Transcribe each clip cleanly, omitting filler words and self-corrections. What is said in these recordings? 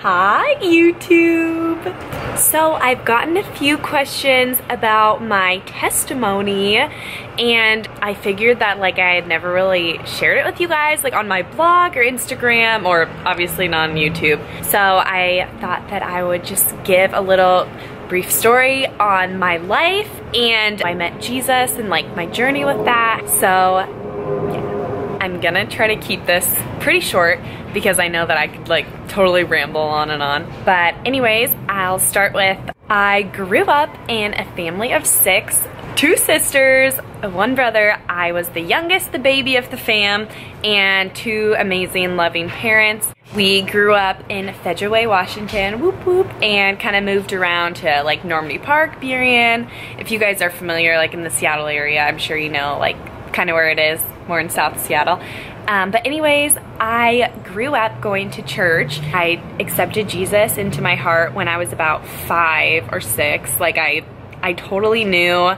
Hi YouTube! So I've gotten a few questions about my testimony and I figured that I had never really shared it with you guys on my blog or Instagram or obviously not on YouTube. So I thought that I would just give a little brief story on my life and I met Jesus and my journey with that. So yeah. I'm gonna try to keep this pretty short because I know that I could totally ramble on and on. But anyways, I'll start with I grew up in a family of 6, 2 sisters, 1 brother. I was the youngest, the baby of the fam, and 2 amazing, loving parents. We grew up in Federal, Washington, whoop whoop, and kind of moved around to Normandy Park, Burien. If you guys are familiar in the Seattle area, I'm sure you know kind of where it is, more in South Seattle. But anyways, I grew up going to church. I accepted Jesus into my heart when I was about 5 or 6. I totally knew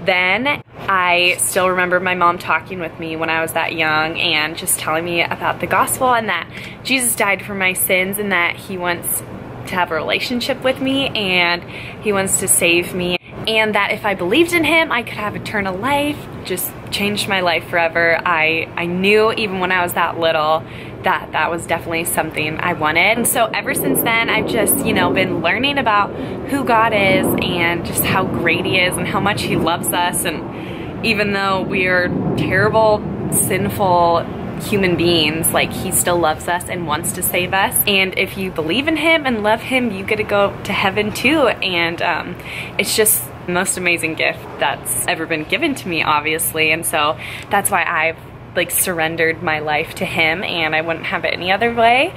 then. I still remember my mom talking with me when I was that young and just telling me about the gospel and that Jesus died for my sins and that he wants to have a relationship with me and he wants to save me, and that if I believed in him I could have eternal life. Just changed my life forever. I knew even when I was that little that that was definitely something I wanted. And so ever since then I've just been learning about who God is and just how great he is and how much he loves us, and even though we are terrible, sinful human beings, he still loves us and wants to save us. And if you believe in him and love him, you get to go to heaven too. And it's just the most amazing gift that's ever been given to me, obviously. And so that's why I've surrendered my life to him, and I wouldn't have it any other way.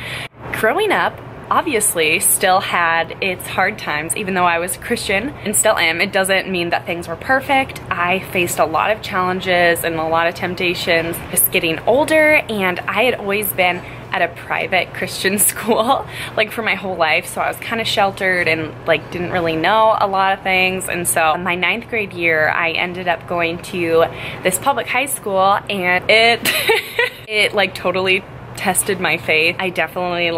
Growing up, obviously still had its hard times. Even though I was Christian and still am, it doesn't mean that things were perfect. I faced a lot of challenges and a lot of temptations just getting older, and I had always been at a private Christian school for my whole life, so I was kind of sheltered and didn't really know a lot of things. And so in my 9th grade year I ended up going to this public high school, and it totally tested my faith. I definitely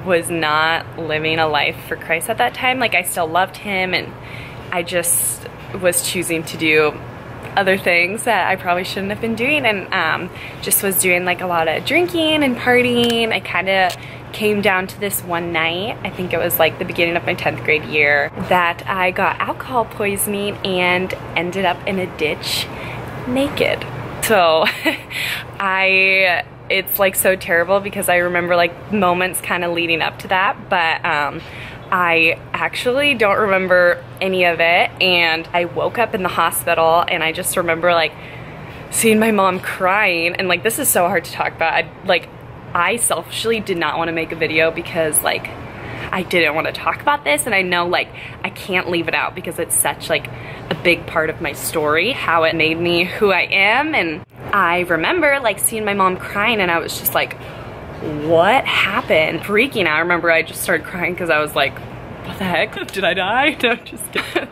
was not living a life for Christ at that time. I still loved him, and I just was choosing to do other things that I probably shouldn't have been doing, and just was doing a lot of drinking and partying. I kind of came down to this one night, I think it was the beginning of my 10th grade year, that I got alcohol poisoning and ended up in a ditch naked. So it's so terrible because I remember moments kind of leading up to that, but I actually don't remember any of it. And I woke up in the hospital and I just remember seeing my mom crying, and this is so hard to talk about. I selfishly did not want to make a video because I didn't want to talk about this, and I know I can't leave it out because it's such a big part of my story, how it made me who I am. And I remember seeing my mom crying, and I was just what happened? Freaking out. I remember I just started crying because I was what the heck? Did I die? No, just kidding.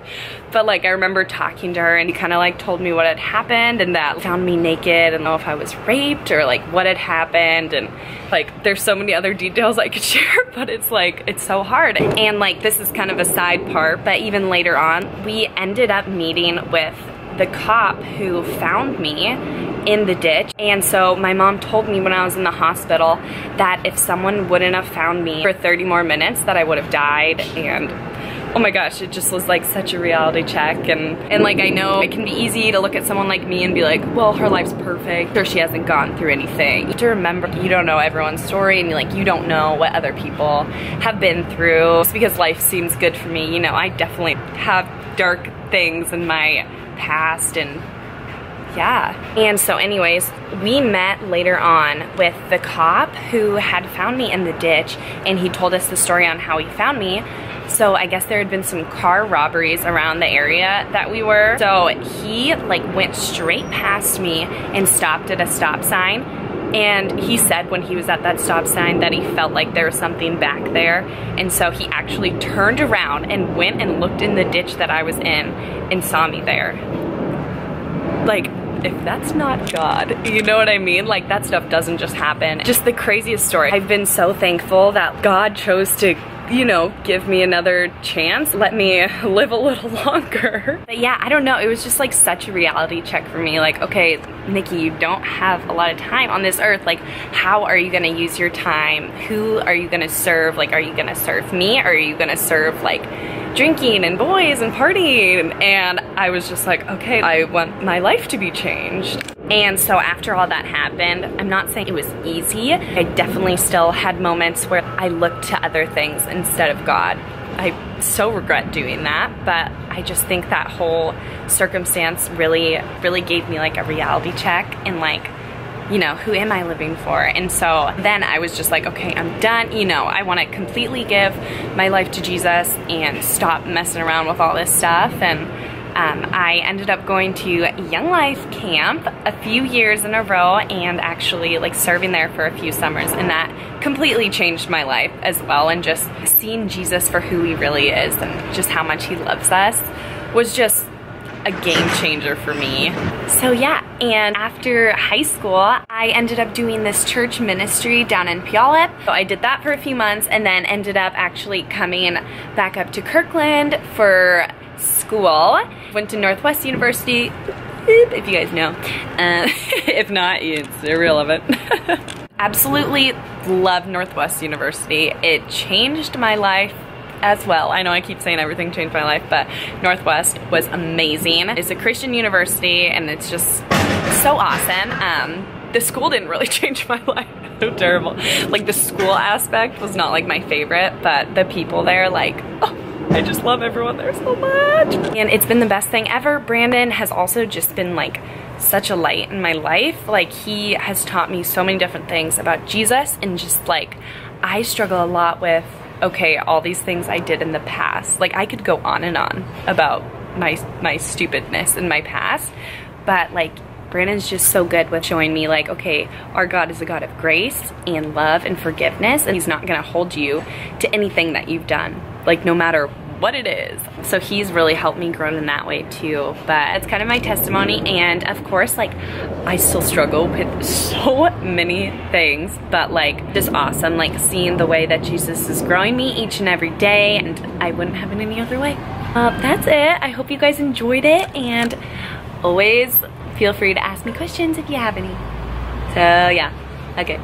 But I remember talking to her, and he kind of told me what had happened, and that found me naked. I don't know if I was raped or what had happened, and there's so many other details I could share, but it's it's so hard. And this is kind of a side part, but even later on we ended up meeting with the cop who found me in the ditch. And so my mom told me when I was in the hospital that if someone wouldn't have found me for 30 more minutes that I would have died. And oh my gosh, it just was such a reality check. And I know it can be easy to look at someone like me and be well, her life's perfect, or she hasn't gone through anything. You have to remember, you don't know everyone's story, and you don't know what other people have been through. Just because life seems good for me, I definitely have dark things in my past, and yeah. And so anyways, we met later on with the cop who had found me in the ditch, and he told us the story on how he found me. So I guess there had been some car robberies around the area that we were. So he went straight past me and stopped at a stop sign. And he said when he was at that stop sign that he felt there was something back there. And so he actually turned around and went and looked in the ditch that I was in and saw me there. if that's not God, you know what I mean? Like, that stuff doesn't just happen. Just the craziest story. I've been so thankful that God chose to, you know, give me another chance, let me live a little longer. But yeah, I don't know, it was just like such a reality check for me. Like, okay, Nikki, you don't have a lot of time on this earth. Like, how are you gonna use your time? Who are you gonna serve? Like, are you gonna serve me? Or are you gonna serve like drinking and boys and partying? And I was just like, okay, I want my life to be changed. And so after all that happened, I'm not saying it was easy. I definitely still had moments where I looked to other things instead of God. I so regret doing that, but I just think that whole circumstance really gave me like a reality check and like, you know, who am I living for? And so then I was just like, okay, I'm done. You know, I want to completely give my life to Jesus and stop messing around with all this stuff. And I ended up going to Young Life Camp a few years in a row and actually like serving there for a few summers, and that completely changed my life as well. And just seeing Jesus for who he really is and just how much he loves us was just a game changer for me. So yeah, and after high school, I ended up doing this church ministry down in Puyallup. So I did that for a few months and then ended up actually coming back up to Kirkland for school. Went to Northwest University, if you guys know. If not, it's irrelevant. Absolutely love Northwest University. It changed my life as well. I know I keep saying everything changed my life, but Northwest was amazing. It's a Christian university and it's just so awesome. The school didn't really change my life. So terrible. Like, the school aspect was not like my favorite, but the people there, like, oh, I just love everyone there so much. And it's been the best thing ever. Brandon has also just been like such a light in my life. Like, he has taught me so many different things about Jesus, and just like, I struggle a lot with, okay, all these things I did in the past. Like, I could go on and on about my stupidness in my past, but like, Brandon's just so good with showing me like, okay, our God is a God of grace and love and forgiveness, and he's not gonna hold you to anything that you've done, like no matter what it is. So he's really helped me grow in that way too. But it's kind of my testimony, and of course, like, I still struggle with so many things, but like, just awesome, like seeing the way that Jesus is growing me each and every day, and I wouldn't have it any other way. That's it. I hope you guys enjoyed it, and always feel free to ask me questions if you have any. So yeah, okay.